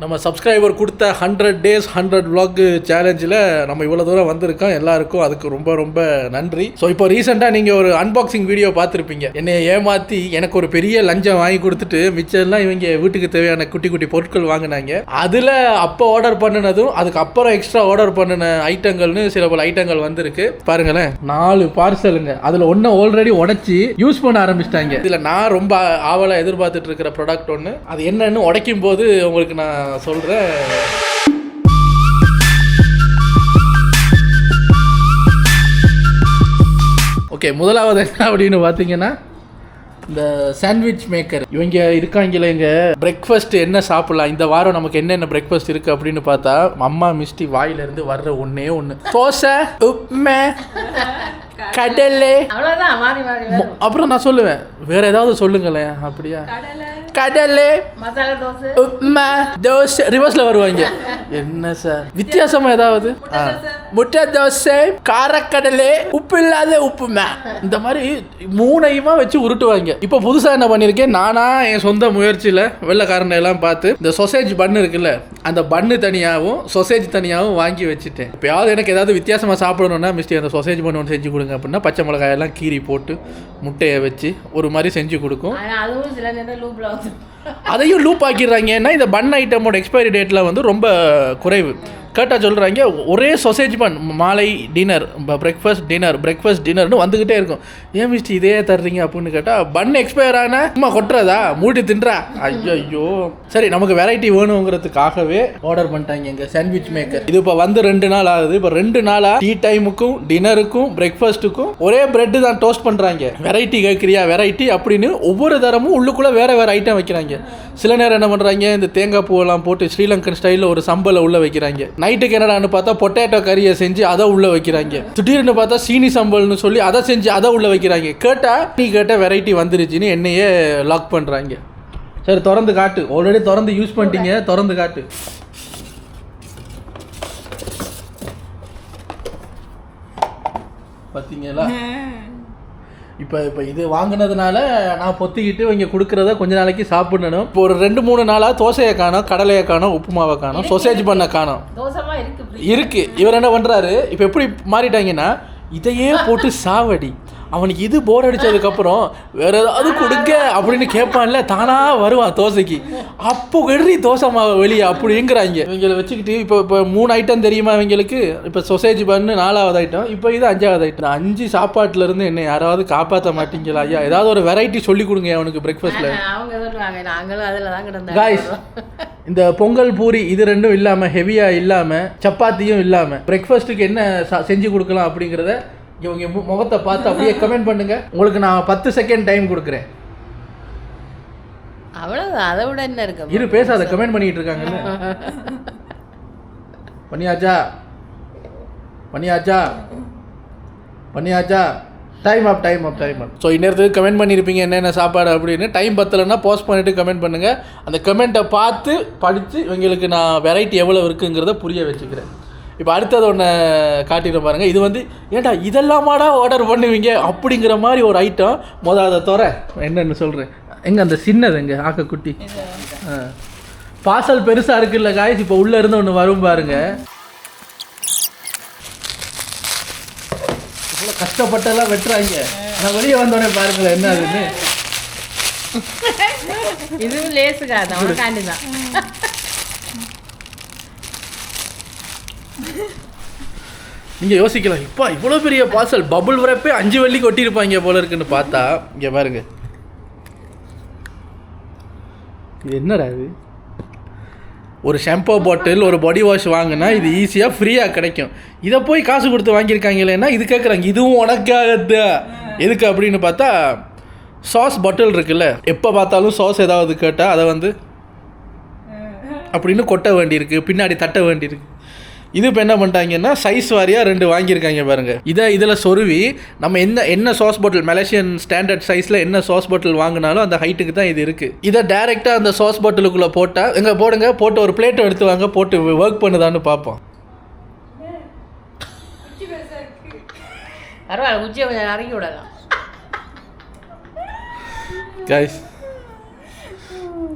நம்ம சப்ஸ்கிரைபர் கொடுத்த 100 days 100 vlog சேலஞ்சில் நம்ம இவ்வளோ தூரம் வந்திருக்கோம். எல்லாருக்கும் அதுக்கு ரொம்ப ரொம்ப நன்றி. ஸோ இப்போ ரீசெண்டாக நீங்கள் ஒரு அன்பாக்சிங் வீடியோ பார்த்துருப்பீங்க. என்னை ஏமாற்றி எனக்கு ஒரு பெரிய லஞ்சம் வாங்கி கொடுத்துட்டு மிச்சம்லாம் இவங்க வீட்டுக்கு தேவையான குட்டி குட்டி பொருட்கள் வாங்கினாங்க. அதில் அப்போ ஆர்டர் பண்ணினதும் அதுக்கப்புறம் எக்ஸ்ட்ரா ஆர்டர் பண்ணின ஐட்டங்கள்னு சில பல ஐட்டங்கள் வந்திருக்கு. பாருங்களேன், 4 பார்சலுங்க. அதில் ஒன்று ஆல்ரெடி உடைச்சி யூஸ் பண்ண ஆரம்பிச்சிட்டாங்க. இதில் நான் ரொம்ப ஆவலாக எதிர்பார்த்துட்டு இருக்கிற ப்ராடக்ட் ஒன்று, அது என்னன்னு உடைக்கும் போது உங்களுக்கு நான் சொல்றேன். ஓகே, முதலாவது என்ன அப்படின்னு பார்த்தீங்கன்னா இந்த சாண்ட்விச் மேக்கர். இவங்க இருக்காங்களே, இங்கே பிரேக்ஃபாஸ்ட் என்ன சாப்பிடலாம், இந்த வாரம் நமக்கு என்னென்ன பிரேக்ஃபாஸ்ட் இருக்குது அப்படின்னு பார்த்தா அம்மா மிஸ்டி வாயிலிருந்து வர்ற ஒன்றே ஒன்று, தோசை, உப்புமா, கடலை. அப்புறம் நான் சொல்லுவேன், வேற ஏதாவது சொல்லுங்களேன். அப்படியா? கடலை, உப்புமா, தோசை. ரிவர்ஸ்ல வருவாங்க. என்ன சார் வித்தியாசமா ஏதாவது? முட்டை தோசை, காரக்கடலை, உப்பு இல்லாத உப்புமா, இந்த மாதிரி 3ஐயுமா வச்சு உருட்டுவாங்க. இப்போ புதுசாக என்ன பண்ணியிருக்கேன், நானா என் சொந்த முயற்சியில் வெள்ளைக்காரனை எல்லாம் பார்த்து இந்த சொசேஜ் பன்னு இருக்குல்ல, அந்த பன்னு தனியாகவும் சொசேஜ் தனியாகவும் வாங்கி வச்சுட்டேன். இப்போயாவது எனக்கு ஏதாவது வித்தியாசமாக சாப்பிடணும்னா மிஸ்டி அந்த சொசேஜ் பன்னு ஒன்று செஞ்சு கொடுங்க அப்படின்னா பச்சை மிளகாயெல்லாம் கீறி போட்டு முட்டையை வச்சு ஒரு மாதிரி செஞ்சு கொடுக்கும். அதையும் லூப் ஆக்கிடுறாங்க. ஏன்னா இந்த பன் ஐட்டமோட எக்ஸ்பைரி டேட்டில் வந்து ரொம்ப குறைவு. கேட்டால் சொல்கிறாங்க, ஒரே சொசேஜ் பன் மாலை டின்னர், பிரேக்ஃபாஸ்ட் டின்னர்னு வந்துக்கிட்டே இருக்கும். ஏன் மிஸ்டி இதே தர்றீங்க அப்படின்னு கேட்டால், பன் எக்ஸ்பயர் ஆன சும்மா கொட்டுறதா, மூடி தின்றா. ஐயோ, சரி நமக்கு வெரைட்டி வேணுங்கிறதுக்காகவே ஆர்டர் பண்ணிட்டாங்க எங்கள் சாண்ட்விச் மேக்கர். இது இப்போ வந்து 2 நாள் ஆகுது. இப்போ 2 நாளாக டீ டைமுக்கும் டின்னருக்கும் பிரேக்ஃபாஸ்ட்டுக்கும் ஒரே பிரெட்டு தான் டோஸ்ட் பண்ணுறாங்க. வெரைட்டி கேட்குறியா வெரைட்டி அப்படின்னு ஒவ்வொரு தரமும் உள்ளுக்குள்ளே வேறு வேறு ஐட்டம் வைக்கிறாங்க. சில நேரம் என்ன பண்ணுறாங்க, இந்த தேங்காய் பூவெல்லாம் போட்டு ஸ்ரீலங்கன் ஸ்டைலில் ஒரு சம்பலை உள்ளே வைக்கிறாங்க. நைட்டுக்கு என்னடான்னு பார்த்தா பொட்டேட்டோ கறியை செஞ்சு அதை உள்ள வைக்கிறாங்க. திடீர்னு பார்த்தா சீனி சம்பல்னு சொல்லி அதை செஞ்சு அதை உள்ள வைக்கிறாங்க. கேட்ட வெரைட்டி வந்துருச்சுன்னு என்னையே லாக் பண்ணுறாங்க. சரி திறந்து காட்டு, ஆல்ரெடி திறந்து யூஸ் பண்ணிட்டீங்க, திறந்து காட்டு. பார்த்தீங்களா? இப்போ இது வாங்கினதுனால நான் பொத்திக்கிட்டு இங்கே கொடுக்குறத கொஞ்ச நாளைக்கு சாப்பிடணும். இப்போ ஒரு 2-3 நாளாக தோசையை காணோம், கடலையை காணோம், உப்புமாவை காணோம், சொசேஜ் பண்ண காணோம். இருக்கு. இவர் என்ன பண்ணுறாரு, இப்போ எப்படி மாறிட்டாங்கன்னா இதையே போட்டு சாவடி, அவனுக்கு இது போர் அடித்ததுக்கப்புறம் வேறு ஏதாவது கொடுங்க அப்படின்னு கேட்பான்ல, தானாக வருவான் தோசைக்கு. அப்போ கெடுறி தோசை மாவை வெளியே அப்படிங்கிறாங்க. இவங்களை வச்சுக்கிட்டு இப்போ 3 ஐட்டம் தெரியுமா இவங்களுக்கு. இப்போ சொசேஜ் பண்ணு 4வது ஐட்டம், இப்போ இது 5வது ஐட்டம். 5 சாப்பாட்டிலேருந்து என்ன யாராவது காப்பாற்ற மாட்டீங்களா ஐயா? ஏதாவது ஒரு வெரைட்டி சொல்லி கொடுங்க அவனுக்கு பிரேக்ஃபாஸ்ட்டில். காய்ஸ், இந்த பொங்கல் பூரி இது 2ம் இல்லாமல், ஹெவியாக இல்லாமல், சப்பாத்தியும் இல்லாமல் பிரேக்ஃபாஸ்ட்டுக்கு என்ன செஞ்சு கொடுக்கலாம் அப்படிங்கிறத இவங்க முகத்தை பார்த்து அப்படியே கமெண்ட் பண்ணுங்க. உங்களுக்கு நான் 10 செகண்ட் டைம் கொடுக்குறேன். அவ்வளோதான், அதை விட என்ன இருக்கு? இரு, பேசாத, கமெண்ட் பண்ணிட்டு இருக்காங்கன்னு. பண்ணியாச்சா டைம் அப். ஸோ இந்நேரத்துக்கு கமெண்ட் பண்ணியிருப்பீங்க என்னென்ன சாப்பாடு அப்படின்னு. டைம் பத்தலைன்னா போஸ்ட் பண்ணிவிட்டு கமெண்ட் பண்ணுங்கள். அந்த கமெண்ட்டை பார்த்து படித்து இவங்களுக்கு நான் வெரைட்டி எவ்வளோ இருக்குங்கிறத புரிய வச்சுக்கிறேன். இப்போ அடுத்தது ஒன்று காட்டிட்டு பாருங்கள். இது வந்து ஏன்டா இதெல்லாமாடா ஆர்டர் பண்ணுவீங்க அப்படிங்கிற மாதிரி ஒரு ஐட்டம். அதை தவிர என்னென்னு சொல்கிறேன். எங்கே அந்த சின்னது, எங்கே ஆக்கக்குட்டி பார்சல் பெருசாக இருக்குல்ல காய்ஸ். இப்போ உள்ளே இருந்து ஒன்று வரும் பாருங்க. இவ்வளோ கஷ்டப்பட்டெல்லாம் வெட்டுறாங்க. நான் வெளியே வந்தோடனே பாருங்களேன் என்ன அதுன்னு. இதுவும் லேசுக்காதான் தான். நீங்கள் யோசிக்கலாம், இப்போ இவ்வளோ பெரிய பார்சல் பபுள் வரப்பே 5 வெள்ளிக்கு ஒட்டியிருப்பாங்க போல இருக்குன்னு பார்த்தா இங்கே பாருங்க. இது என்னடா இது? ஒரு ஷாம்போ பாட்டில், ஒரு பாடி வாஷ் வாங்கினா இது ஈஸியாக ஃப்ரீயாக கிடைக்கும். இதை போய் காசு கொடுத்து வாங்கியிருக்காங்களேன்னா இது கேட்குறாங்க, இதுவும் உனக்காகது எதுக்கு அப்படின்னு பார்த்தா, சாஸ் பாட்டில் இருக்குல்ல, எப்போ பார்த்தாலும் சாஸ் ஏதாவது கேட்டால் அதை வந்து அப்படின்னு கொட்ட வேண்டியிருக்கு, பின்னாடி தட்ட வேண்டியிருக்கு. இது இப்போ என்ன பண்ணிட்டாங்கன்னா சைஸ் வாரியாக 2 வாங்கியிருக்காங்க பாருங்கள். இதில் சொருவி நம்ம என்ன சாஸ் பாட்டில், மலேசியன் ஸ்டாண்டர்ட் சைஸில் என்ன சாஸ் பாட்டில் வாங்கினாலும் அந்த ஹைட்டுக்கு தான் இது இருக்குது. இதை டேரெக்டாக அந்த சாஸ் பாட்டிலுக்குள்ளே போட்டால் எங்கே போடுங்க, போட்டு ஒரு பிளேட்டை எடுத்து வாங்க, போட்டு ஒர்க் பண்ணுதான்னு பார்ப்போம். பரவாயில்ல, உச்சியை கொஞ்சம் இறங்கி விடலாம் கைஸ்.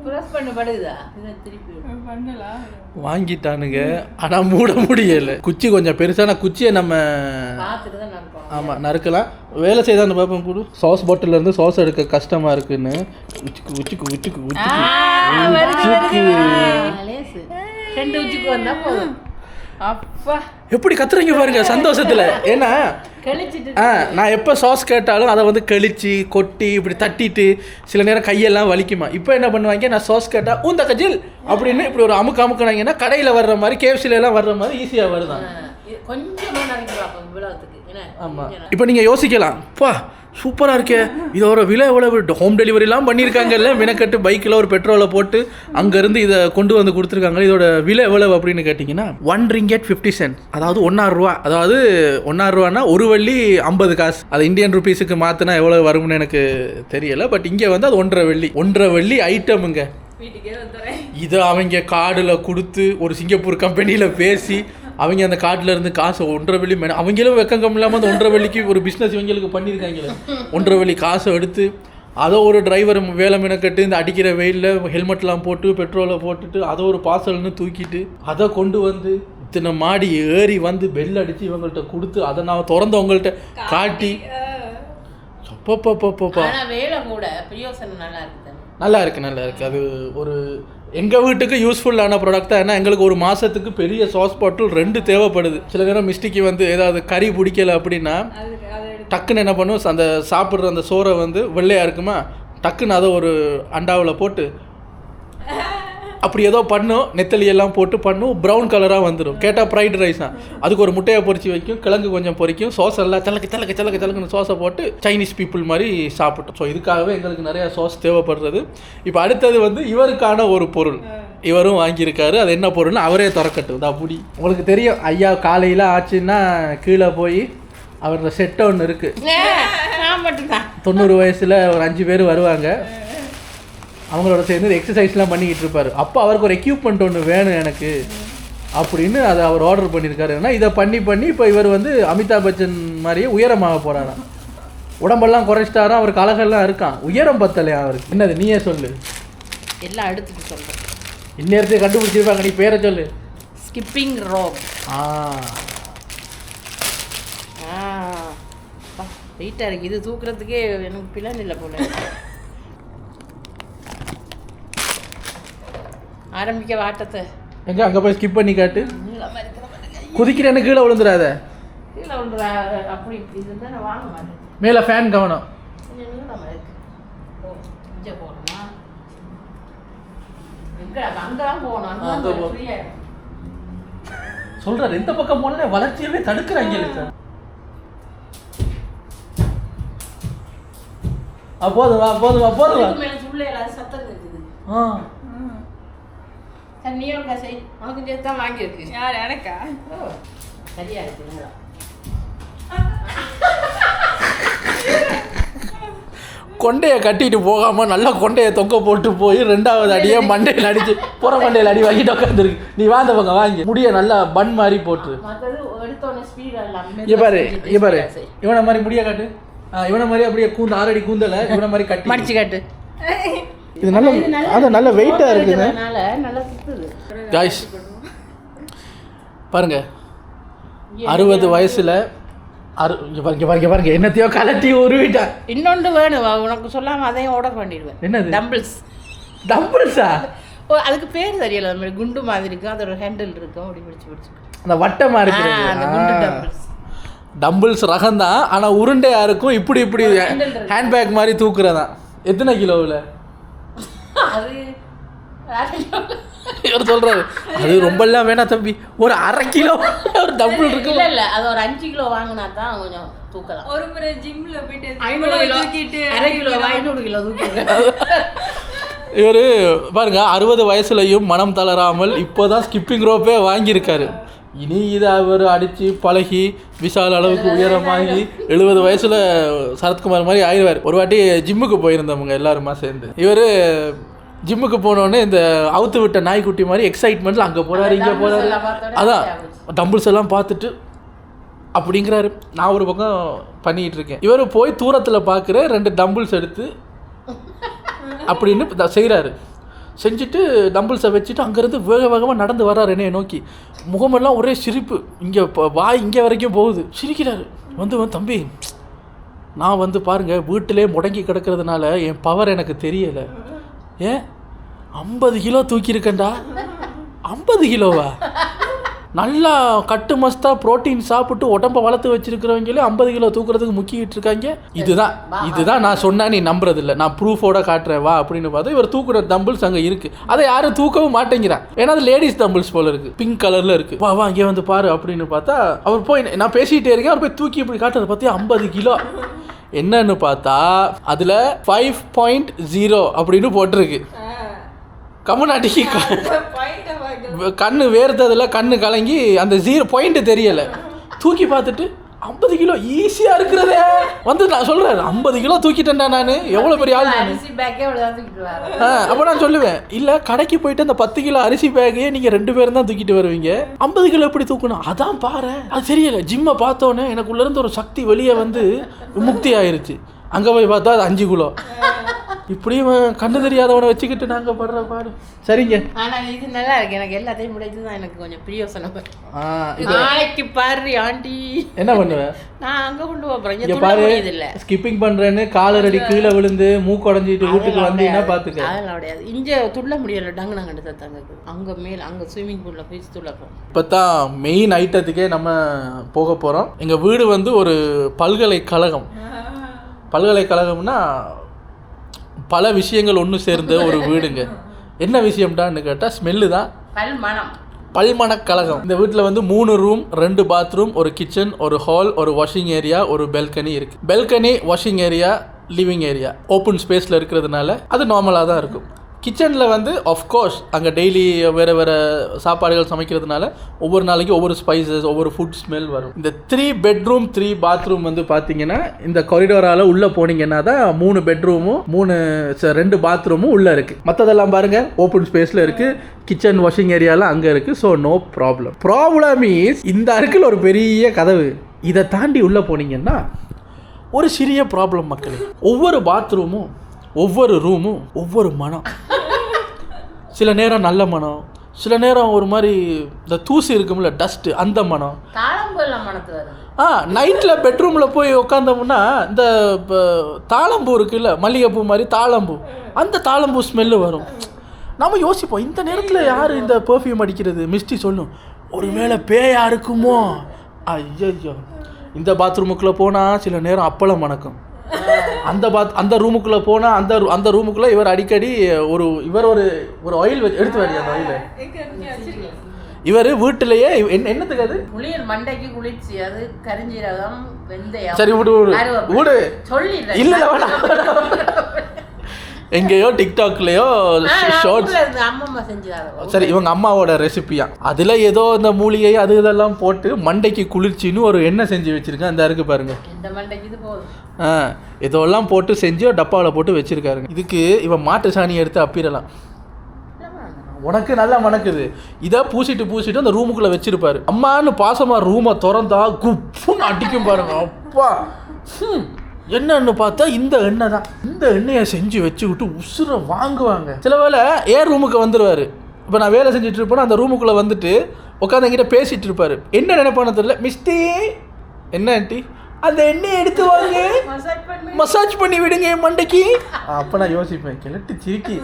ப்ரெஸ் பண்ண படுதா இதை திருப்பி பண்ணலாம். வாங்கிட்டானுங்க ஆனால் மூட முடியலை. குச்சி கொஞ்சம் பெருசான குச்சியை நம்ம பார்த்துட்டு தான் நடப்போம். ஆமாம் நறுக்கலாம். வேலை செய்தான்னு பார்ப்போம் கூட. சாஸ் பாட்டிலேருந்து சாஸ் எடுக்க கஷ்டமாக இருக்குன்னு உச்சிக்கு உச்சிக்கு உச்சிக்கு உச்சிக்கு லேசு 2 உச்சிக்கு வந்தா போதும். அப்பா எப்படி கத்துறீங்க பாருங்க சந்தோஷத்தில். ஏன்னா கழிச்சிட்டு நான் எப்போ சாஸ் கேட்டாலும் அதை வந்து கழிச்சு கொட்டி இப்படி தட்டிட்டு சில நேரம் கையெல்லாம் வலிக்குமா. இப்போ என்ன பண்ணுவாங்க, நான் சாஸ் கேட்டால் ஊந்த கஜில் அப்படின்னு இப்படி ஒரு அமுக்குனாங்கன்னா கடையில் வர்ற மாதிரி KFCல எல்லாம் வர்ற மாதிரி ஈஸியாக வருதான். கொஞ்சமாக நினைக்கலாம் அப்போ விழாத்துக்கு. ஏன்னா ஆமாம். இப்போ நீங்கள் யோசிக்கலாம், பா சூப்பராக இருக்கே, இதோட விலை எவ்வளவு, ஹோம் டெலிவரிலாம் பண்ணியிருக்காங்கல்ல, மினக்கட்டு பைக்கில் ஒரு பெட்ரோலை போட்டு அங்கேருந்து இதை கொண்டு வந்து கொடுத்துருக்காங்க, இதோட விலை எவ்வளவு அப்படின்னு கேட்டிங்கன்னா 1 ringgit 50 cents, அதாவது 1.5 ரூபா. அதாவது 1.5 ரூபான்னா 1 வெள்ளி 50 காசு. அது இந்தியன் ருபீஸுக்கு மாற்றினா எவ்வளோ வரும்னு எனக்கு தெரியலை. பட் இங்கே வந்து அது 1.5 வெள்ளி ஐட்டமுங்க. வீட்டுக்கே வந்துடுறேன். இதை அவங்க கார்டில் கொடுத்து ஒரு சிங்கப்பூர் கம்பெனியில் பேசி அவங்க அந்த கார்டில் இருந்து காசு 1.5 வெள்ளி அவங்களும் வெக்கம் இல்லாமல் அந்த 1.5 வெள்ளிக்கு ஒரு பிஸ்னஸ் இவங்களுக்கு பண்ணியிருக்காங்களே. 1.5 வெள்ளி காசை எடுத்து அதை ஒரு டிரைவர் வேலை மினக்கட்டு இந்த அடிக்கிற வெயிலில் ஹெல்மெட்லாம் போட்டு பெட்ரோலை போட்டுட்டு அதை ஒரு பார்சல்னு தூக்கிட்டு அதை கொண்டு வந்து இத்தனை மாடி ஏறி வந்து பெல் அடித்து இவங்கள்ட்ட கொடுத்து அதை நான் திறந்தவங்கள்ட்ட காட்டி அப்பப்பப்பப்பா வேலை கூட பிரியோசனம் நல்லா இருக்கு. நல்லா இருக்குது. அது ஒரு எங்கள் வீட்டுக்கு யூஸ்ஃபுல்லான ப்ராடக்ட் தான். ஏன்னா எங்களுக்கு ஒரு மாதத்துக்கு பெரிய சாஸ் பாட்டில் 2 தேவைப்படுது. சில நேரம் மிஸ்டேக்கு வந்து ஏதாவது கறி பிடிக்கலை அப்படின்னா டக்குன்னு என்ன பண்ணுவோம், அந்த சாப்பிட்ற அந்த சோறை வந்து வெள்ளையாக இருக்குமா, டக்குன்னு அதை ஒரு அண்டாவில் போட்டு அப்படி ஏதோ பண்ணும், நெத்தலியெல்லாம் போட்டு பண்ணும், ப்ரௌன் கலராக வந்துடும். கேட்டால் ஃப்ரைட் ரைஸ் தான். அதுக்கு ஒரு முட்டையை பொரிச்சு வைக்கும், கிழங்கு கொஞ்சம் பொரிக்கும், சோஸ் எல்லாம் சலக்கு சோஸை போட்டு சைனீஸ் பீப்புள் மாதிரி சாப்பிட்டோம். ஸோ இதுக்காகவே எங்களுக்கு நிறையா சாஸ் தேவைப்படுறது. இப்போ அடுத்தது வந்து இவருக்கான ஒரு பொருள் இவரும் வாங்கியிருக்காரு. அது என்ன பொருள்னு அவரே திறக்கட்டும். அப்படி உங்களுக்கு தெரியும், ஐயா காலையில் ஆச்சுன்னா கீழே போய் அவரோட செட்டை ஒன்று இருக்குது. 90 வயசில் ஒரு 5 பேர் வருவாங்க, அவங்களோட சேர்ந்து எக்ஸசைஸ்லாம் பண்ணிக்கிட்டு இருப்பார். அப்போ அவருக்கு ஒரு எக்யூப்மெண்ட் ஒன்று வேணும் எனக்கு அப்படின்னு அதை அவர் ஆர்டர் பண்ணியிருக்காரு. ஏன்னா இதை பண்ணி இப்போ இவர் வந்து அமிதாப் பச்சன் மாதிரியே உயரமாக போகிறாராம். உடம்பெல்லாம் குறைச்சிட்டாராம், அவருக்கு அழகெல்லாம் இருக்கான், உயரம் பத்தலையா அவருக்கு. என்னது நீயே சொல்லு, எல்லாம் எடுத்துட்டு சொல்கிறேன். இந்நேரத்தையும் கண்டுபிடிச்சிருப்பாங்க, நீ பேரை சொல்லு. Skipping rope. வெயிட்டாக இருக்குது, இது தூக்குறதுக்கே எனக்கு பிளான் இல்லை போல. ஆரம்பிக்க வாட்டத்தை எங்க அங்கே போய் ஸ்கிப் பண்ணி காட்டு. குதிக்கிறேன்னு கீழே விழுந்துடாத. கீழே விழுந்துடா அப்படி இப்படி இருந்தால் நான் வாங்க மாட்டேன். மேலே ஃபேன் கவனம். இங்கே போகணுமா, எங்கே அங்கெல்லாம் போகணும். சொல்கிறார் எந்த பக்கம் போனாலே வளர்ச்சியவே தடுக்கிறாங்க. போதுவா உள்ள எல்லாரும் சத்தம் இருக்குது. நீ உனக்கு செய், உனக்கு சேர்த்து தான் வாங்கியிருக்கு. யார் எனக்கா? சரியா இருக்கு. கொண்டையை கட்டிட்டு போகாமல் நல்லா கொண்டையை தொங்க போட்டு போய் 2வது அடியே மண்டையில் அடித்து புற மண்டையில் அடி வாங்கிட்டு உட்காந்துருக்கு. நீ வாந்த பங்க வாங்கி முடிய நல்லா பன் மாதிரி போட்டு பாரு. இவனை மாதிரி முடிய காட்டு. இவனை மாதிரி அப்படியே கூந்து 6 அடி கூந்தலை இவனை மாதிரி கட்டி மடிச்சு காட்டு. இது நல்ல வெயிட்டாக இருக்குங்க. காய்ஸ் பாருங்க, 60 வயசில் பாருங்க என்னத்தையோ கலட்டி உருவிட்டா. இன்னொன்று வேணும் உனக்கு சொல்லாமல் அதையும் ஆர்டர் பண்ணிடுவேன். என்னது? டம்பிள்ஸா? அதுக்கு பேர் தெரியல. அந்த மாதிரி குண்டு மாதிரி இருக்கும், அதோட ஹேண்டில் இருக்கும், அப்படி பிடிச்சி அந்த வட்டமாக இருக்கு. அந்த குண்டு டம்பிள்ஸ். டம்பிள்ஸ் ரகம் தான், ஆனால் உருண்டையாக இருக்கும். இப்படி ஹேண்ட்பேக் மாதிரி தூக்குறதான். எத்தனை கிலோவில்? அது இவர் சொல்றாரு அது ரொம்பலாம் வேணாம் தம்பி, ஒரு 1/2 கிலோ ஒரு டபுள் இருக்கு. இல்ல அது ஒரு 5 கிலோ வாங்கினா தான் கொஞ்சம் தூக்கலாம். ஒரு முறை ஜிம்ல போயிட்டு 500 கிலோ தூக்கிட்டு 1/2 கிலோ 500 கிலோ தூக்கிட்டு இவர் பாருங்க 60 வயசுலையும் மனம் தளராமல் இப்போதான் ஸ்கிப்பிங் ரோப்பே வாங்கியிருக்காரு. இனி இதை அவர் அடித்து பழகி விசால அளவுக்கு உயரமாகி 70 வயசில் சரத்குமார் மாதிரி ஆயிடுவார். ஒரு வாட்டி ஜிம்முக்கு போயிருந்தவங்க எல்லாருமா சேர்ந்து, இவர் ஜிம்முக்கு போனோடனே இந்த அவுத்து விட்ட நாய்க்குட்டி மாதிரி எக்ஸைட்மெண்ட்டில் அங்கே போகிறாரு இங்கே போகிறாரு. அதான் டம்பிள்ஸ் எல்லாம் பார்த்துட்டு அப்படிங்கிறாரு. நான் ஒரு பக்கம் பண்ணிகிட்டு இருக்கேன். இவர் போய் தூரத்தில் பார்க்குற 2 டம்பிள்ஸ் எடுத்து அப்படின்னு செய்கிறாரு. செஞ்சுட்டு டம்பிள்ஸை வச்சுட்டு அங்கேருந்து வேக வேகமாக நடந்து வர்றாரு என்னையை நோக்கி. முகமெல்லாம் ஒரே சிரிப்பு, இங்கே வாய் இங்கே வரைக்கும் போகுது. சிரிக்கிறாரு. வந்து தம்பி, நான் வந்து பாருங்கள் வீட்டிலே முடங்கி கிடக்கிறதுனால என் பவர் எனக்கு தெரியலை. ஏன் 50 கிலோ தூக்கியிருக்கேன்டா. 50 கிலோவா? நல்லா கட்டு மஸ்தாக ப்ரோட்டீன் சாப்பிட்டு உடம்பை வளர்த்து வச்சுருக்கிறவங்களே 50 கிலோ தூக்குறதுக்கு முக்கிட்டு இருக்காங்க. இதுதான் நான் சொன்னேன், நீ நம்புறதில்லை, நான் ப்ரூஃபோட காட்டுறேன் வா அப்படின்னு பார்த்தா இவர் தூக்குற தம்பிள்ஸ் அங்கே இருக்குது. அதை யாரும் தூக்கவும் மாட்டேங்கிறான். ஏன்னா அது லேடிஸ் தம்பிள்ஸ் போல் இருக்குது, பிங்க் கலரில் இருக்குது. வா இங்கே வந்து பாரு அப்படின்னு பார்த்தா அவர் போய், நான் பேசிகிட்டே இருக்கேன், அவர் போய் தூக்கி இப்படி காட்டுறதை பார்த்து 50 கிலோ. என்னன்னு பார்த்தா அதில் 5.0 அப்படின்னு போட்டிருக்கு. கம்முனாட்டிக்கு கண்ணு வேர்த்ததில் கண்ணு கலங்கி அந்த 0 பாயிண்ட் தெரியலை. தூக்கி பார்த்துட்டு 50 கிலோ ஈஸியாக இருக்கிறதே வந்து நான் சொல்கிறேன், 50 கிலோ தூக்கிட்டேன்டா நான், எவ்வளோ பெரிய ஆள் நான். அப்போ நான் சொல்லுவேன், இல்லை கடைக்கு போயிட்டு அந்த 10 கிலோ அரிசி பேக்கையே நீங்கள் 2 பேரும் தான் தூக்கிட்டு வருவீங்க, 50 கிலோ எப்படி தூக்கணும்? அதான் பாரு, அது தெரியலை. ஜிம்மை பார்த்தோன்னே எனக்குள்ளேருந்து ஒரு சக்தி வெளியே வந்து முக்தி ஆயிடுச்சு. அங்கே போய் பார்த்தா அது 5 கிலோ. இப்படியும் கண்ணு தெரியாதவனை வச்சுக்கிட்டு நாங்கள் படுற பாடு. சரிங்க, ஆனால் இது நல்லா இருக்கு, எனக்கு எல்லாத்தையும் முடிஞ்சு தான் எனக்கு கொஞ்சம் பிரியோசனம். நாளைக்கு பாரு ஆண்டி என்ன பண்ணுவேன், நான் அங்கே கொண்டு போகிறேன். இங்கே பாரு, ஸ்கிப்பிங் பண்ணுறேன்னு காலர் அடி கீழே விழுந்து மூக்கு உடஞ்சிட்டு வீட்டுக்கு வந்தீங்கன்னா பார்த்துக்க. அதெல்லாம் கிடையாது, இங்கே துள்ள முடியலை. டங்கு நாங்கள் தத்தாங்க அங்கே மேலே அங்கே ஸ்விம்மிங் பூலில் போய் துள்ளப்போம். இப்போ தான் மெயின் ஐட்டத்துக்கே நம்ம போக போகிறோம். எங்கள் வீடு வந்து ஒரு பல்கலைக்கழகம். பல்கலைக்கழகம்னா பல விஷயங்கள் ஒன்று சேர்ந்த ஒரு வீடுங்க. என்ன விஷயம்டான்னு கேட்டால் ஸ்மெல்லு தான். பல்மணக்கழகம். இந்த வீட்டில் வந்து 3 ரூம், 2 பாத்ரூம், ஒரு கிச்சன், ஒரு ஹால், ஒரு வாஷிங் ஏரியா, ஒரு பெல்கனி இருக்குது. Balcony, washing area, living area open ஸ்பேஸில் இருக்கிறதுனால அது நார்மலாக தான் இருக்கும். கிச்சனில் வந்து ஆஃப்கோர்ஸ் அங்கே டெய்லி வேறு வேறு சாப்பாடுகள் சமைக்கிறதுனால ஒவ்வொரு நாளைக்கு ஒவ்வொரு ஸ்பைசஸ், ஒவ்வொரு ஃபுட் ஸ்மெல் வரும். இந்த 3 பெட்ரூம் 3 பாத்ரூம் வந்து பார்த்தீங்கன்னா இந்த காரிடோரால் உள்ளே போனீங்கன்னா தான் 3 பெட்ரூமும் 2 பாத்ரூமும் உள்ளே இருக்குது. மற்றதெல்லாம் பாருங்கள் ஓப்பன் ஸ்பேஸில் இருக்குது. கிச்சன், வாஷிங் ஏரியாலாம் அங்கே இருக்குது. So no problem. Problem is இந்த அருகில் ஒரு பெரிய கதவு. இதை தாண்டி உள்ளே போனீங்கன்னா ஒரு சிறிய ப்ராப்ளம் மக்களே. ஒவ்வொரு பாத்ரூமும், ஒவ்வொரு ரூமும் ஒவ்வொரு மனம். சில நேரம் நல்ல மனம், சில நேரம் ஒரு மாதிரி இந்த தூசி இருக்கும்ல, டஸ்ட்டு, அந்த மனம். நைட்டில் பெட்ரூமில் போய் உட்காந்தோம்னா இந்த தாளம்பூ இருக்குல்ல, மல்லிகைப்பூ மாதிரி தாளம்பூ, அந்த தாளம்பூ ஸ்மெல்லு வரும். நம்ம யோசிப்போம், இந்த நேரத்தில் யார் இந்த பெர்ஃப்யூம் அடிக்கிறது? மிஸ்டி சொல்லும், ஒரு வேளை பேயா இருக்குமோ. ஐயோ, இந்த பாத்ரூமுக்குள்ளே போனால் சில நேரம் அப்பளம் மணக்கும். அந்த ரூமுக்குள்ளே போனால் அந்த ரூமுக்குள்ளே இவர் அடிக்கடி ஒரு ஆயில் எடுத்து வாடி. அந்த ஆயில் இவர் வீட்டிலேயே என்னத்துக்கு அது மண்டைக்கு குளிர்ச்சி, அது கரிஞ்சீரகம், வெந்தயம். சரி விடு இல்லை, எங்கேயோ டிக்டாக்லேயோ ஷார்ட்ஸ். சரி, இவங்க அம்மாவோட ரெசிபியா, அதில் ஏதோ இந்த மூலிகை அது இதெல்லாம் போட்டு மண்டைக்கு குளிர்ச்சின்னு ஒரு எண்ணெய் செஞ்சு வச்சுருக்கேன். அந்த இருக்கு பாருங்க, இதெல்லாம் போட்டு செஞ்சு டப்பாவில் போட்டு வச்சுருக்காருங்க. இதுக்கு இவன் மாட்டு சாணி எடுத்து அப்பிடலாம். உனக்கு நல்லா மணக்குது. இதை பூசிட்டு அந்த ரூமுக்குள்ளே வச்சுருப்பாரு. அம்மானு பாசமாக ரூமை திறந்தா குப்புன்னு அடிக்கும் பாருங்க. அப்பா என்னன்னு பார்த்தா இந்த எண்ணெய் தான். இந்த எண்ணெயை செஞ்சு வச்சுக்கிட்டு உசுரை வாங்குவாங்க. சில வேளை ஏன் ரூமுக்கு வந்துடுவார். இப்போ நான் வேலை செஞ்சுட்டு இருப்பேன், அந்த ரூமுக்குள்ளே வந்துட்டு உட்காந்து என்கிட்ட பேசிகிட்டு இருப்பார். என்ன நினைப்பானு தெரியல, மிஸ்டி என்ன ஆண்டி அந்த எண்ணெயை எடுத்து வாங்க, மசாஜ் பண்ணி விடுங்க என் மண்டைக்கு. அப்போ நான் யோசிப்பேன், கிளட்டு சிரிக்கி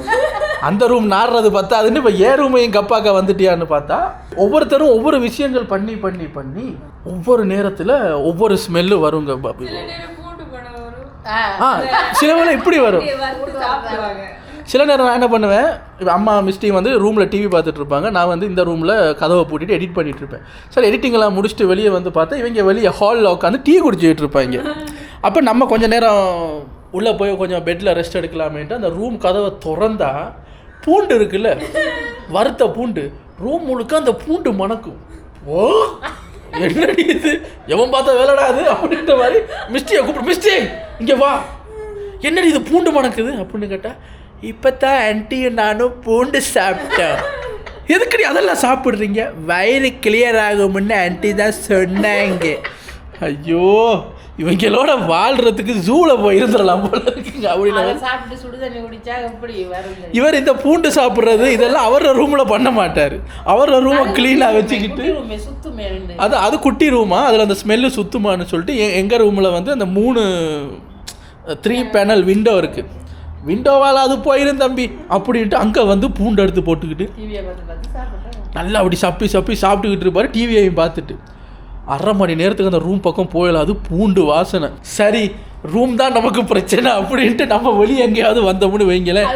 அந்த ரூம் நாடுறது பார்த்தா அதுன்னு இப்போ ஏன் ரூம் எங்கள் அப்பாக்கா வந்துட்டியான்னு பார்த்தா ஒவ்வொருத்தரும் ஒவ்வொரு விஷயங்கள் பண்ணி பண்ணி பண்ணி ஒவ்வொரு நேரத்தில் ஒவ்வொரு ஸ்மெல்லு வருங்க பாபு. சில வேளை இப்படி வரும். சில நேரம் நான் என்ன பண்ணுவேன், இப்போ அம்மா மிஸ்டி வந்து ரூமில் டிவி பார்த்துட்டு இருப்பாங்க, நான் வந்து இந்த ரூமில் கதவை பூட்டிட்டு எடிட் பண்ணிகிட்டு இருப்பேன். சரி, எடிட்டிங்கெல்லாம் முடிச்சுட்டு வெளியே வந்து பார்த்தா இவங்க வெளியே ஹாலில் உட்காந்து டீ குடிச்சிக்கிட்டு இருப்பாங்க. அப்போ நம்ம கொஞ்சம் நேரம் உள்ளே போய் கொஞ்சம் பெட்டில் ரெஸ்ட் எடுக்கலாமேன்ட்டு அந்த ரூம் கதவை திறந்தா பூண்டு இருக்குல்ல, வறுத்த பூண்டு, ரூம் முழுக்க அந்த பூண்டு மணக்கும். ஓ என்னடி இது, எவன் பார்த்தா வேலைடாது அப்படின்ற மாதிரி மிஸ்டியை கூப்பிடு, மிஸ்டி இங்கே வா, என்னடி இது பூண்டு மணக்குது அப்படின்னு கேட்டால், இப்போ தான் ஆன்ட்டியும் நானும் பூண்டு சாப்பிட்டேன். எதுக்கடி அதெல்லாம் சாப்பிட்றீங்க? வயிறு கிளியர் ஆகும்னு ஆன்ட்டி தான் சொன்னாங்க. ஐயோ, இவங்களோட வாழ்றதுக்கு ஜூவில் போய் இருந்துடலாம் போல இருக்குங்க அப்படின்னு. அதை சாப்பிட்டு சுடு தண்ணி குடிச்சா எப்படி வருது? இவர் இந்த பூண்டு சாப்பிட்றது இதெல்லாம் அவரோட ரூமில் பண்ண மாட்டார். அவரோட ரூமை க்ளீனாக வச்சுக்கிட்டு சுத்துமே அது குட்டி ரூமா, அதில் அந்த ஸ்மெல்லு சுத்துமான்னு சொல்லிட்டு எங்கள் ரூமில் வந்து அந்த 3 பேனல் விண்டோ இருக்குது. விண்டோவால் அது போயிரும் தம்பி அப்படின்ட்டு அங்கே வந்து பூண்டு எடுத்து போட்டுக்கிட்டு நல்லா அப்படி சப்பி சாப்பிட்டுக்கிட்டு இருப்பார். டிவியையும் பார்த்துட்டு 1/2 மணி நேரத்துக்கு அந்த ரூம் பக்கம் போயிடலாம். அது பூண்டு வாசனை. சரி ரூம் தான் நமக்கு பிரச்சனை அப்படின்ட்டு நம்ம வெளியே எங்கேயாவது வந்தோம்னு வைங்களேன்.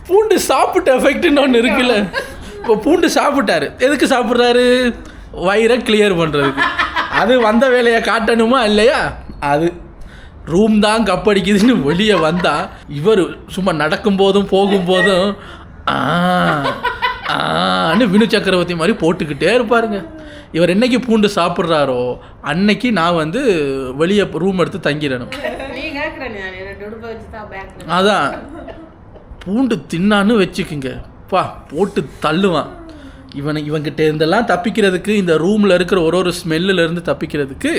பூண்டு சாப்பிட்ட எஃபெக்ட்னு ஒன்று இருக்குல்ல. இப்போ பூண்டு சாப்பிட்டாரு, எதுக்கு சாப்பிட்றாரு? வயிறை கிளியர் பண்ணுறதுக்கு. அது வந்த வேலையை காட்டணுமா இல்லையா? அது ரூம் தான் கப்படிக்குதுன்னு வெளியே வந்தால் இவர் சும்மா நடக்கும்போதும் போகும்போதும் வினு சக்கரவர்த்தி மாதிரி போட்டுக்கிட்டே இருப்பாருங்க. இவர் என்னைக்கு பூண்டு சாப்பிட்றாரோ அன்னைக்கு நான் வந்து வெளியே ரூம் எடுத்து தங்கிடணும். அதான் பூண்டு தின்னான்னு வச்சுக்குங்க பா, போட்டு தள்ளுவான். இவங்கிட்ட இருந்தெல்லாம் தப்பிக்கிறதுக்கு, இந்த ரூமில் இருக்கிற ஒரு ஸ்மெல்லிருந்து தப்பிக்கிறதுக்கு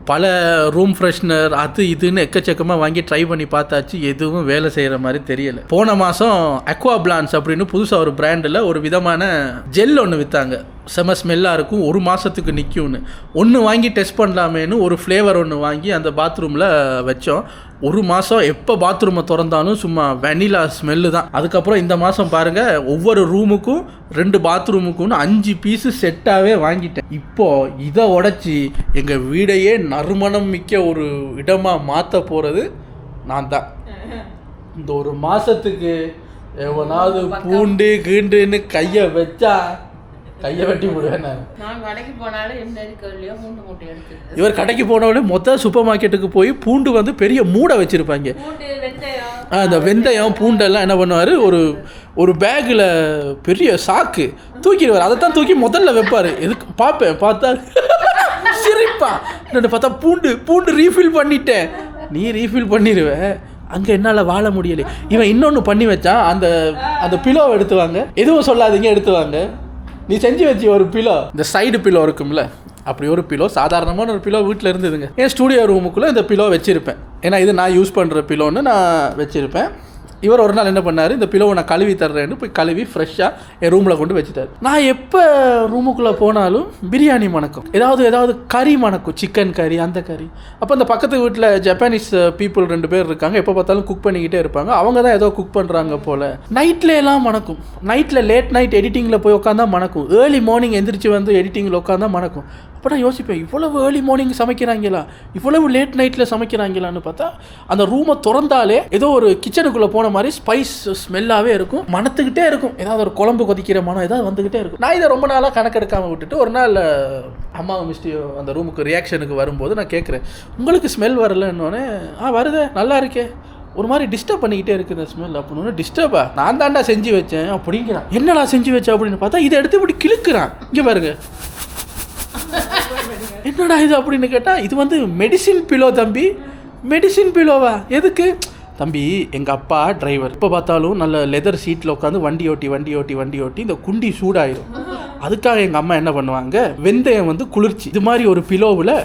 பல ரூம் ஃப்ரெஷ்னர் அது இதுன்னு எக்கச்சக்கமாக வாங்கி ட்ரை பண்ணி பார்த்தாச்சு. எதுவும் வேலை செய்கிற மாதிரி தெரியலை. போன மாதம் அக்வா பிளான்ஸ் அப்படின்னு புதுசாக ஒரு பிராண்டில் ஒரு விதமான ஜெல் ஒன்று விற்றாங்க. செம ஸ்மெல்லாக இருக்கும், 1 மாதத்துக்கு நிற்கும்னு. ஒன்று வாங்கி டெஸ்ட் பண்ணலாமேன்னு ஒரு ஃப்ளேவர் ஒன்று வாங்கி அந்த பாத்ரூமில் வச்சோம். 1 மாதம் எப்போ பாத்ரூமை திறந்தாலும் சும்மா வெனிலா ஸ்மெல்லு தான். அதுக்கப்புறம் இந்த மாதம் பாருங்கள், ஒவ்வொரு ரூமுக்கும் 2 பாத்ரூமுக்கும்னு 5 பீஸு செட்டாகவே வாங்கிட்டேன். இப்போது இதை உடச்சி எங்கள் வீடையே நறுமணம் மிக்க ஒரு இடமாக மாற்ற போகிறது நான் தான். இந்த 1 மாதத்துக்கு எவனாவது பூண்டு கீண்டுன்னு கையை வச்சா கையை வெட்டி விடுவேன் நான். கடைக்கு போனாலும் என்ன இருக்கலையோ பூண்டு மூட்டை எடுத்து. இவர் கடைக்கு போனவுடனே மொத்த சூப்பர் மார்க்கெட்டுக்கு போய் பூண்டு வந்து பெரிய மூடை வச்சுருப்பாங்க. அந்த வெந்தயம் பூண்டெல்லாம் என்ன பண்ணுவார், ஒரு பேக்கில் பெரிய சாக்கு தூக்கிடுவார். அதை தான் தூக்கி முதல்ல வைப்பார். எதுக்கு பார்ப்பேன், பார்த்தா சிரிப்பா. என்னோட பார்த்தா பூண்டு ரீஃபில் பண்ணிட்டேன். நீ ரீஃபில் பண்ணிடுவேன், அங்கே என்னால் வாழ முடியலை. இவன் இன்னொன்று பண்ணி வச்சான். அந்த பிலோவை எடுத்துவாங்க, எதுவும் சொல்லாதீங்க எடுத்துவாங்க. நீ செஞ்சு வச்சு ஒரு பிலோ, இந்த சைடு பிலோ இருக்கும்ல, அப்படி ஒரு பிலோ, சாதாரணமான ஒரு பிலோ வீட்டில் இருந்ததுங்க. என் ஸ்டூடியோ ரூமுக்குள்ளே இந்த பிலோ வச்சுருப்பேன். ஏன்னா இது நான் யூஸ் பண்ணுற பிலோன்னு நான் வச்சுருப்பேன். இவர் ஒரு நாள் என்ன பண்ணார், இந்த பிலோவை நான் கழுவி தர்றேன்னு போய் கழுவி ஃப்ரெஷ்ஷாக என் ரூமில் கொண்டு வச்சுட்டார். நான் எப்போ ரூமுக்குள்ளே போனாலும் பிரியாணி மணக்கும், ஏதாவது கறி மணக்கும், சிக்கன் கறி, அந்த கறி. அப்போ அந்த பக்கத்து வீட்டில் ஜப்பானீஸ் பீப்புள் 2 பேர் இருக்காங்க. எப்போ பார்த்தாலும் குக் பண்ணிக்கிட்டே இருப்பாங்க. அவங்க தான் ஏதோ குக் பண்ணுறாங்க போல். நைட்டில் எல்லாம் மணக்கும். நைட்டில் லேட் நைட் எடிட்டிங்கில் போய் உட்காந்தா மணக்கும். ஏர்லி மார்னிங் எந்திரிச்சு வந்து எடிட்டிங்கில் உட்காந்தா மணக்கும். அப்போ நான் யோசிப்பேன், இவ்வளவு ஏர்லி மார்னிங் சமைக்கிறாங்களா, இவ்வளவு லேட் நைட்டில் சமைக்கிறாங்களான்னு பார்த்தா அந்த ரூமை திறந்தாலே ஏதோ ஒரு கிச்சனுக்குள்ளே போன மாதிரி ஸ்பைஸ் ஸ்மெல்லாகவே இருக்கும், மணத்துக்கிட்டே இருக்கும். ஏதாவது ஒரு குழம்பு கொதிக்கிற மனம் ஏதாவது வந்துக்கிட்டே இருக்கும். நான் இதை ரொம்ப நாளாக கணக்கெடுக்காமல் விட்டுட்டு ஒரு நாள் அம்மா மிஸ்டியோ அந்த ரூமுக்கு ரியாக்ஷனுக்கு வரும்போது நான் கேட்குறேன், உங்களுக்கு ஸ்மெல் வரலன்னொன்னே வருதே, நல்லா இருக்கே, ஒரு மாதிரி டிஸ்டர்ப் பண்ணிக்கிட்டே இருக்குது இந்த ஸ்மெல் அப்படின்னு. டிஸ்டர்பா, நான் தாண்டா செஞ்சு வச்சேன் அப்படிங்கிறான். என்னடா செஞ்சு வச்சேன் அப்படின்னு பார்த்தா இதை எடுத்து இப்படி கிழக்குறான். இங்கே பாருங்க, என்னடா இது அப்படின்னு கேட்டால், இது வந்து மெடிசின் பிலோ தம்பி. மெடிசின் பிலோவா? எதுக்கு தம்பி? எங்கள் அப்பா டிரைவர், இப்போ பார்த்தாலும் நல்ல லெதர் சீட்டில் உட்காந்து வண்டி ஓட்டி இந்த குண்டி சூடாயிடும். அதுக்காக எங்கள் அம்மா என்ன பண்ணுவாங்க, வெந்தயம் வந்து குளிர்ச்சி இது மாதிரி ஒரு பிலோவில்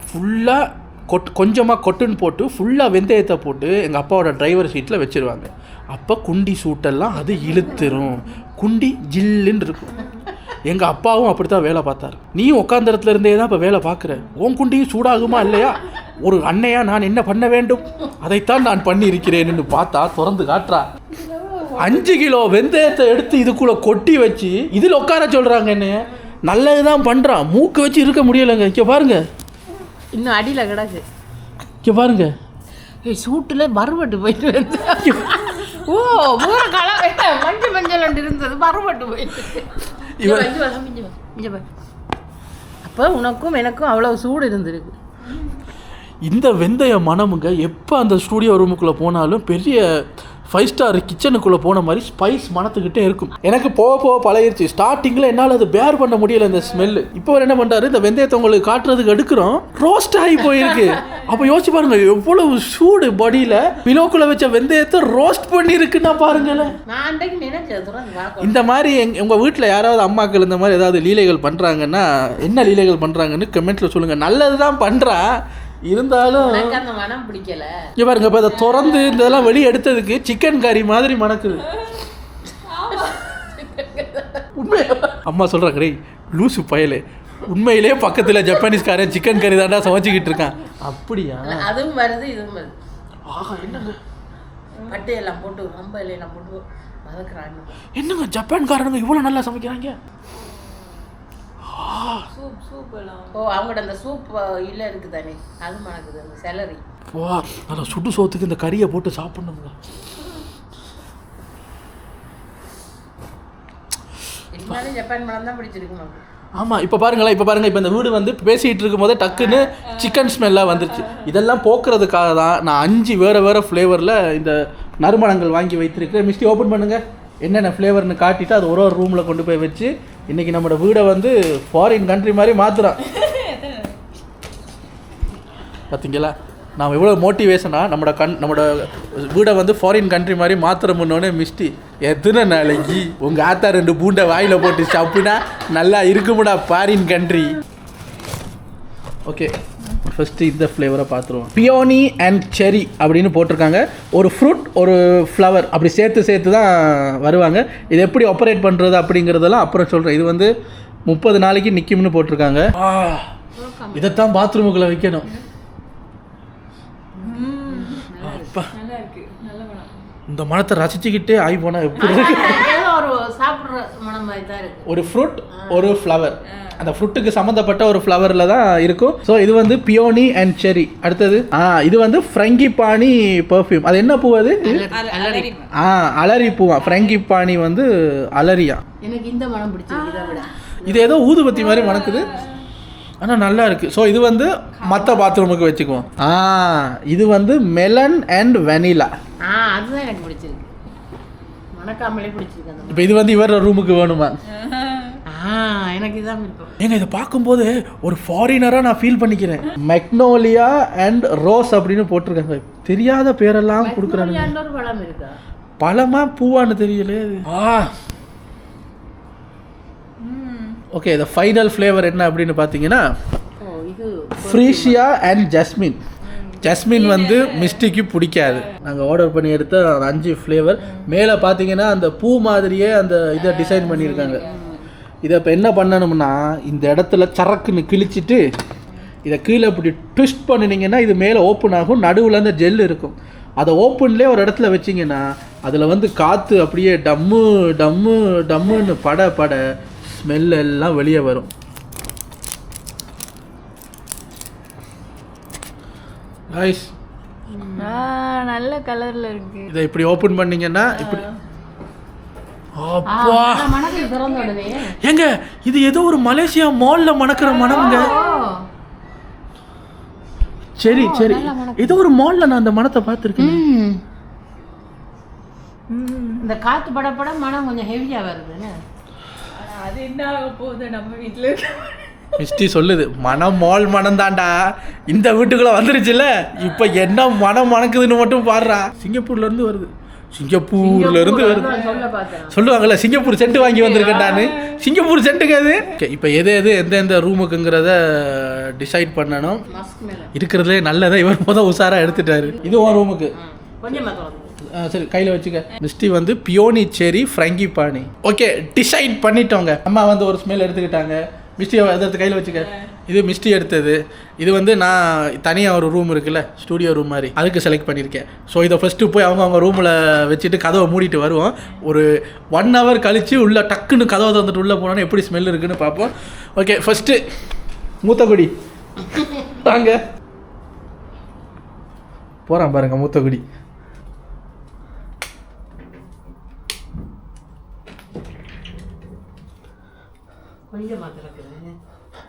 ஃபுல்லாக கொஞ்சமாக கொட்டுன்னு போட்டு ஃபுல்லாக வெந்தயத்தை போட்டு எங்கள் அப்பாவோட டிரைவர் சீட்டில் வச்சுருவாங்க. அப்போ குண்டி சூட்டெல்லாம் அது இழுத்துரும், குண்டி ஜில்லுன்னு இருக்கும். எங்கள் அப்பாவும் அப்படி தான் வேலை பார்த்தார். நீயும் உட்காந்த இடத்துல இருந்தே தான் இப்போ வேலை பார்க்குற, உன் குண்டியும் சூடாகுமா இல்லையா? ஒரு அன்னையா நான் என்ன பண்ண வேண்டும், அதைத்தான் நான் பண்ணி இருக்கிறேன்னு பார்த்தா திறந்து காட்டுறா. 5 கிலோ வெந்தயத்தை எடுத்து இதுக்குள்ளே கொட்டி வச்சு இதில் உட்கார சொல்கிறாங்க. என்ன நல்லது தான் பண்ணுறான், மூக்கு வச்சு இருக்க முடியலைங்க. இங்கே பாருங்க, இன்னும் அடியில் கிடக்கு. இங்கே பாருங்க, சூட்டில் மறுபட்டு போயிட்டு ஓ ஊற கலர் மஞ்சள் இருந்தது மறுபட்டு போயிட்டு. அப்போ உனக்கும் எனக்கும் அவ்வளோ சூடு இருந்திருக்கு. இந்த வெந்தய மனமுங்க எப்போ அந்த ஸ்டூடியோ ரூமுக்குள்ளே போனாலும் பெரிய 5 ஸ்டார் கிச்சனுக்குள்ளே போன மாதிரி ஸ்பைஸ் மணத்துக்கிட்டே இருக்கும். எனக்கு போக போக பழகிருச்சு. ஸ்டார்டிங்கில் என்னால் அது பேர் பண்ண முடியல இந்த ஸ்மெல்லு. இப்போ அவர் என்ன பண்ணுறாரு, இந்த வெந்தயத்தை உங்களுக்கு காட்டுறதுக்கு எடுக்கிறோம், ரோஸ்ட் ஆகி போயிருக்கு. அப்போ யோசிச்சு பாருங்க எவ்வளவு சூடு பாடியில் பிலோக்குள்ளே வச்ச வெந்தயத்தை ரோஸ்ட் பண்ணியிருக்குன்னா பாருங்களேன். இந்த மாதிரி உங்கள் வீட்டில் யாராவது அம்மாக்கள் இந்த மாதிரி ஏதாவது லீலைகள் பண்ணுறாங்கன்னா என்ன லீலைகள் பண்ணுறாங்கன்னு கமெண்ட்டில் சொல்லுங்கள். நல்லது தான் பண்ணுறா, இருந்தாலும் அந்த மனம் பிடிக்கல. இங்கே பாருங்க, இப்போ அதை திறந்து இதெல்லாம் வெளியே எடுத்ததுக்கு சிக்கன் கறி மாதிரி மணக்குது. உண்மையா அம்மா சொல்கிறாங்க, டேய் லூசு பயலே, உண்மையிலே பக்கத்தில் ஜப்பானீஸ்காரன் சிக்கன் கறி தாண்டா சமைச்சிக்கிட்டு இருக்கான். அப்படியா? அதுவும் வருது இதுவும் வருது. ஆஹா, என்னங்க பட்டையெல்லாம் போட்டு ரொம்ப இலையெல்லாம் போட்டு வதக்குறாங்க. என்னங்க ஜப்பான்காரனுங்க இவ்வளோ நல்லா சமைக்கிறாங்க? ஓ, அவங்களோட அந்த சூப் இல்லை இருக்குது தானே, அது மணக்குது அந்த செலரி. வா, நல்லா சுடு சோத்துக்கு இந்த கறியை போட்டு சாப்பிடணுங்க. இருந்தாலும் ஜப்பான் மனம் தான் பிடிச்சிருக்கும். ஆமாம், இப்போ பாருங்களேன், இப்போ இந்த வீடு வந்து பேசிகிட்டு இருக்கும் போதே டக்குன்னு சிக்கன் ஸ்மெல்லாக வந்துருச்சு. இதெல்லாம் போக்குறதுக்காக தான் நான் 5 வேறு ஃப்ளேவரில் இந்த நறுமணங்கள் வாங்கி வைத்திருக்கிறேன். மிஸ்டி ஓப்பன் பண்ணுங்கள், என்னென்ன ஃப்ளேவர்னு காட்டிட்டு அது ஒரு ரூமில் கொண்டு போய் வச்சு இன்றைக்கி நம்மளோட வீடை வந்து ஃபாரின் கண்ட்ரி மாதிரி மாற்றுறோம். பார்த்தீங்களா நாம் எவ்வளோ மோட்டிவேஷனாக நம்மளோட வீடை வந்து ஃபாரின் கண்ட்ரி மாதிரி மாற்றுறோம்னோடனே மிஸ்டி எத்தனை நாளைக்கு உங்கள் ஆத்தா 2 பூண்டை வாயில் போட்டு சாப்பிட்டா நல்லா இருக்குமுடா ஃபாரின் கண்ட்ரி. ஓகே, ஃபஸ்ட்டு இந்த ஃப்ளேவரை பார்த்துருவோம். பியோனி அண்ட் செரி அப்படின்னு போட்டிருக்காங்க. ஒரு ஃப்ரூட் ஒரு ஃப்ளவர் அப்படி சேர்த்து தான் வருவாங்க. இது எப்படி ஆப்ரேட் பண்ணுறது அப்படிங்கிறதெல்லாம் அப்புறம் சொல்கிறேன். இது வந்து 30 நாளைக்கு நிற்கும்னு போட்டிருக்காங்க. இதைத்தான் பாத்ரூமுக்குள்ளே வைக்கணும். அப்பா, இந்த மனத்தை ரசிச்சுக்கிட்டே ஆகி போனால் எப்படி இருக்கு? ஒரு ஃப்ரூட் ஒரு ஃப்ளவர், அந்த ஃப்ரூட்டுக்கு சம்மந்தப்பட்ட ஒரு ஃப்ளவரில் தான் இருக்கும். ஸோ இது வந்து பியோனி அண்ட் செரி. அடுத்தது இது வந்து ஃப்ரங்கிபானி பர்ஃப்யூம். அது என்ன பூ? அது அலரி பூவா. ஃப்ரங்கிபானி வந்து அலரியா. எனக்கு இந்த மனம் பிடிச்சிருக்கு. இது ஏதோ ஊதுபத்தி மாதிரி மணக்குது, ஆனால் நல்லா இருக்குது. ஸோ இது வந்து மற்ற பாத்ரூமுக்கு வச்சுக்குவோம். இது வந்து மெலன் அண்ட் வெனிலா. அதுதான் எனக்கு பிடிச்சிருக்கு, மணக்காமலே பிடிச்சிருக்கு. இப்போ இது வந்து இவர ரூமுக்கு வேணுமா? எனக்கு இதான் இருக்கும். ஏங்க இதை பார்க்கும்போது ஒரு ஃபாரினராக நான் ஃபீல் பண்ணிக்கிறேன். மெக்னோலியா அண்ட் ரோஸ் அப்படின்னு போட்டிருக்காங்க. தெரியாத பேரெல்லாம் கொடுக்குறாங்க. பழம் இருக்கா? பழமா பூவான்னு தெரியல. ஓகே, இந்த ஃபைனல் ஃப்ளேவர் என்ன அப்படின்னு பார்த்தீங்கன்னா ஃப்ரீஷியா அண்ட் ஜஸ்மின். ஜஸ்மின் வந்து மிஸ்டிக்கு பிடிக்காது. நாங்கள் ஆர்டர் பண்ணி எடுத்த 5 ஃப்ளேவர். மேலே பார்த்தீங்கன்னா அந்த பூ மாதிரியே அந்த இதை டிசைன் பண்ணியிருக்காங்க. இதை இப்போ என்ன பண்ணணும்னா இந்த இடத்துல சரக்குன்னு கிழிச்சிட்டு இதை கீழே இப்படி ட்விஸ்ட் பண்ணினீங்கன்னா இது மேலே ஓப்பன் ஆகும். நடுவில் அந்த ஜெல் இருக்கும். அதை ஓப்பன்லேயே ஒரு இடத்துல வச்சிங்கன்னா அதில் வந்து காற்று அப்படியே டம்மு டம்மு டம்முன்னு பட ஸ்மெல் எல்லாம் வெளியே வரும். நல்ல கலர்ல இருக்கு. இதை இப்படி ஓப்பன் பண்ணீங்கன்னா இப்படி ஏங்க இது ஏதோ ஒரு மலேசியா மால்ல மணக்கிற மனம்ங்க. சரி ஏதோ ஒரு மால்ல நான் அந்த மனத்தை பார்த்துருக்கேன். இந்த காத்து படப்பட மனம் கொஞ்சம் ஹெவியா வருது. அது என்ன ஆக போகுது நம்ம வீட்டுல? மிஸ்டி சொல்லுது மனம் மால் மனம் தாண்டா இந்த வீட்டுக்குள்ள வந்துருச்சுல, இப்ப என்ன மனம் மணக்குதுன்னு மட்டும் பாடுறா. சிங்கப்பூர்ல இருந்து வருது. சொல்லுவாங்கல்ல சிங்கப்பூர் சென்ட் வாங்கி வந்திருக்கேன்டான்னு. சிங்கப்பூர் சென்ட்டுங்க அது. இப்போ எந்தெந்த ரூமுக்குங்கிறத டிசைட் பண்ணணும். இருக்கிறதுலே நல்லதை இவர் முதல் உஷாராக எடுத்துட்டாரு. இது ஒரு ரூமுக்கு சரி கையில் வச்சுக்க. மிஸ்டி வந்து பியோனி செரி ஃப்ரங்கிபானி. Okay, decide பண்ணிட்டோங்க. அம்மா வந்து ஒரு ஸ்மெல் எடுத்துக்கிட்டாங்க. மிஸ்டி எடுத்து கையில் வச்சுக்க. இது மிஸ்டி எடுத்தது. இது வந்து நான் தனியாக ஒரு ரூம் இருக்குல்ல, ஸ்டூடியோ ரூம் மாதிரி, அதுக்கு செலக்ட் பண்ணியிருக்கேன். ஸோ இதை ஃபஸ்ட்டு போய் அவங்க ரூமில் வச்சுட்டு கதவை மூடிட்டு வருவோம். ஒரு 1 hour கழித்து உள்ளே டக்குன்னு கதவை தந்துட்டு உள்ளே போனோன்னு எப்படி ஸ்மெல் இருக்குன்னு பார்ப்போம். ஓகே, ஃபஸ்ட்டு மூத்தக்குடி வாங்க. போகிறான் பாருங்க மூத்தக்குடி.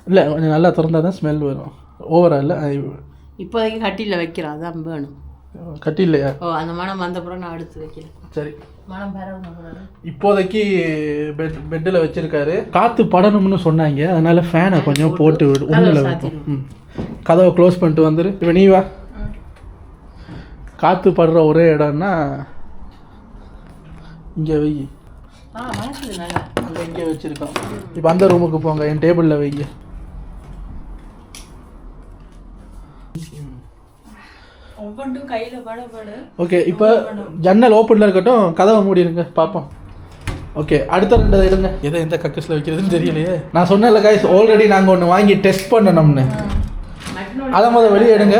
இல்லை கொஞ்சம் நல்லா திறந்தா தான் ஸ்மெல் வரும். ஓவரா இல்லை, இப்போதைக்கு கட்டியில் வைக்கிறோம், அதான் வேணும். கட்டி இல்லையா? ஓ அந்த மனம் வந்தப்புறம் நான் அடுத்து வைக்கிறேன். சரி மனம் பரவணும். இப்போதைக்கு பெட்டில் வச்சுருக்காரு. காற்று படணும்னு சொன்னாங்க, அதனால் ஃபேனை கொஞ்சம் போட்டு விடு. ஒன்றில் வைப்போம். கதவை க்ளோஸ் பண்ணிட்டு வந்துரு. இப்போ நீ வா. காற்று படுற ஒரே இடம்னா இங்கே வை. அங்கே இங்கே வச்சுருக்கோம். இப்போ அந்த ரூமுக்கு போங்க, என் டேபிளில் வைங்க. ஒவ்வொன்றும் கையில் படப்பட. ஓகே, இப்போ ஜன்னல் ஓப்பனில் இருக்கட்டும், கதவை மூடிடுங்க பார்ப்போம். ஓகே, அடுத்த 2 எடுங்க. எதை எந்த கக்கஸில் வைக்கிறதுன்னு தெரியலையே. நான் சொன்னேன்ல கைஸ், ஆல்ரெடி நாங்கள் ஒன்று வாங்கி டெஸ்ட் பண்ணணும்னு. அதை முதல் வெளியே எடுங்க.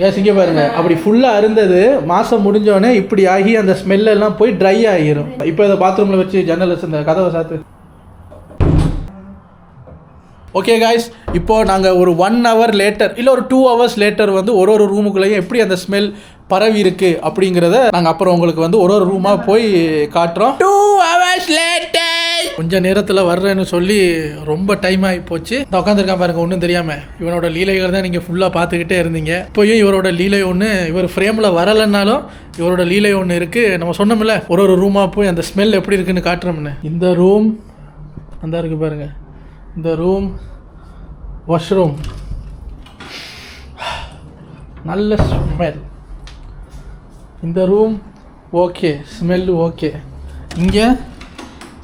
ஏன் இங்கே பாருங்க, அப்படி ஃபுல்லாக இருந்தது. மாதம் முடிஞ்சோடனே இப்படி ஆகி அந்த ஸ்மெல்லாம் போய் ட்ரை ஆகிரும். இப்போ இதை பாத்ரூமில் வச்சு ஜன்னல் வச்சு இந்த கதவை சாத்து. ஓகே காய்ஸ், இப்போது நாங்கள் ஒரு 1 hour லேட்டர் இல்லை ஒரு 2 hours லேட்டர் வந்து ஒரு ரூமுக்குள்ளேயும் எப்படி அந்த ஸ்மெல் பரவி இருக்கு அப்படிங்கிறத நாங்கள் அப்புறம் உங்களுக்கு வந்து ஒரு ரூமாக போய் காட்டுறோம். 2 hours லேட்டர். கொஞ்சம் நேரத்தில் வர்றேன்னு சொல்லி ரொம்ப டைம் ஆகி போச்சு. இந்த உட்காந்துருக்கான் பாருங்க, ஒன்றும் தெரியாமல். இவனோட லீலைகள் தான் நீங்கள் ஃபுல்லாக பார்த்துக்கிட்டே இருந்தீங்க. இப்போயும் இவரோட லீலை ஒன்று, இவர் ஃப்ரேமில் வரலைன்னாலும் இவரோட லீலை ஒன்று இருக்குது. நம்ம சொன்னோம்ல ஒரு ரூமாக போய் அந்த ஸ்மெல் எப்படி இருக்குன்னு காட்டுறோம்னு. இந்த ரூம் அந்த இருக்குது பாருங்கள், இந்த ரூம் வாஷ்ரூம், நல்ல ஸ்மெல். இந்த ரூம் ஓகே, ஸ்மெல்லு ஓகே. இங்கே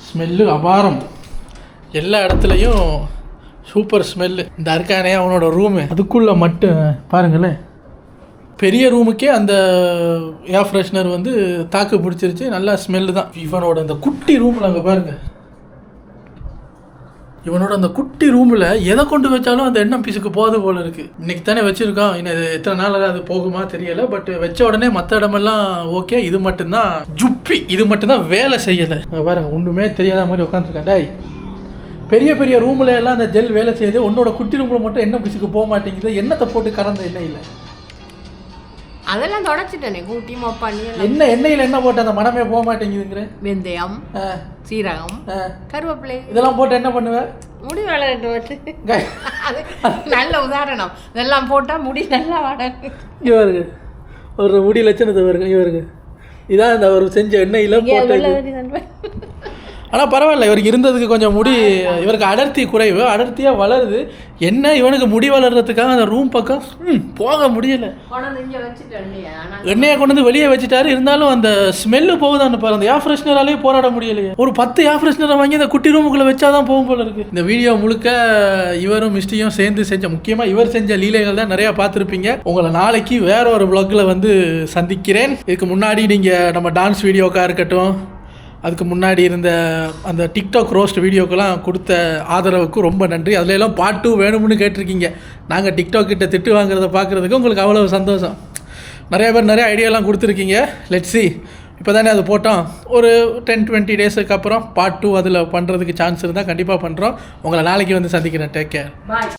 ஸ்மெல்லு அபாரம், எல்லா இடத்துலையும் சூப்பர் ஸ்மெல்லு. இந்த இருக்கானே அவனோட ரூமு, அதுக்குள்ளே மட்டும் பாருங்களேன், பெரிய ரூமுக்கே அந்த ஏர் ஃப்ரெஷ்னர் வந்து தாக்கு பிடிச்சிருச்சு. நல்லா ஸ்மெல்லு தான். இவனோட அந்த குட்டி ரூமில் அங்கே பாருங்கள், இவனோட அந்த குட்டி ரூமில் எதை கொண்டு வச்சாலும் அந்த எண்ணெய் பீஸுக்கு போகுது போல் இருக்குது. இன்றைக்கி தானே வச்சுருக்கோம், இன்னும் எத்தனை நாள் அது போகுமா தெரியலை. பட் வச்ச உடனே மற்ற இடமெல்லாம் ஓகே, இது மட்டும்தான் ஜுப்பி, இது மட்டும்தான் வேலை செய்யலை. பாருங்க, ஒன்றுமே தெரியாத மாதிரி உட்காந்துருக்கேன். டாய், பெரிய பெரிய ரூமில் எல்லாம் அந்த ஜெல் வேலை செய்யுது, உன்னோட குட்டி ரூமில் மட்டும் எண்ணெய் பீஸுக்கு போக மாட்டேங்குது. எண்ணெத்தை போட்டு கறந்த எண்ணெய் இல்லை, அதெல்லாம் தொடச்சிட்டேனே, கூட்டி மொப்பாண்டி என்ன எண்ணெயில் என்ன போட்டு அந்த மனமே போக மாட்டேங்குதுங்கிற. வெந்தயம், சீரகம், கருவேப்பிலை இதெல்லாம் போட்டு என்ன பண்ணுவேன்? முடி வளரட்டு வச்சு. அது நல்ல உதாரணம். இதெல்லாம் போட்டால் முடி நல்லா வளரும். இவருக்கு ஒரு முடி லட்சணத்தை வருங்க. இவருக்கு இதான் இந்த ஒரு செஞ்ச எண்ணெயில் போட்டு. ஆனால் பரவாயில்ல, இவருக்கு இருந்ததுக்கு கொஞ்சம் முடி, இவருக்கு அடர்த்தி குறைவு, அடர்த்தியாக வளருது. என்ன இவனுக்கு முடி வளர்கிறதுக்காக அந்த ரூம் பக்கம் போக முடியலை. எண்ணெயை கொண்டு வந்து வெளியே வச்சுட்டாரு. இருந்தாலும் அந்த ஸ்மெல்லு போகுதான்னு பாரு, அந்த ஏர் ஃப்ரெஷ்னராலே போராட முடியலையே. ஒரு 10 ஏர் ஃப்ரெஷ்னரை வாங்கி அந்த குட்டி ரூமுக்குள்ளே வச்சாதான் போகும் போல இருக்குது. இந்த வீடியோ முழுக்க இவரும் மிஸ்டியும் சேர்ந்து செஞ்ச, முக்கியமாக இவர் செஞ்ச லீலைகள் தான் நிறையா பார்த்துருப்பீங்க. உங்களை நாளைக்கு வேற ஒரு vlogல வந்து சந்திக்கிறேன். இதுக்கு முன்னாடி நீங்கள் நம்ம டான்ஸ் வீடியோக்காக இருக்கட்டும், அதுக்கு முன்னாடி இருந்த அந்த டிக்டாக் ரோஸ்ட் வீடியோக்கெல்லாம் கொடுத்த ஆதரவுக்கு ரொம்ப நன்றி. அதிலெல்லாம் பார்ட் 2 வேணும்னு கேட்டிருக்கீங்க. நாங்கள் டிக்டாக் கிட்ட திட்டு வாங்குறத பார்க்குறதுக்கு உங்களுக்கு அவ்வளோ சந்தோஷம். நிறைய பேர் நிறைய ஐடியாலாம் கொடுத்துருக்கீங்க. லெட்ஸ் சி, இப்போ தானே அது போட்டோம். ஒரு 10-20 டேஸுக்கு அப்புறம் பார்ட் 2 அதில் பண்ணுறதுக்கு சான்ஸ் இருந்தால் கண்டிப்பாக பண்ணுறோம். உங்களை நாளைக்கு வந்து சந்திக்கிறேன். டேக் கேர், பாய்.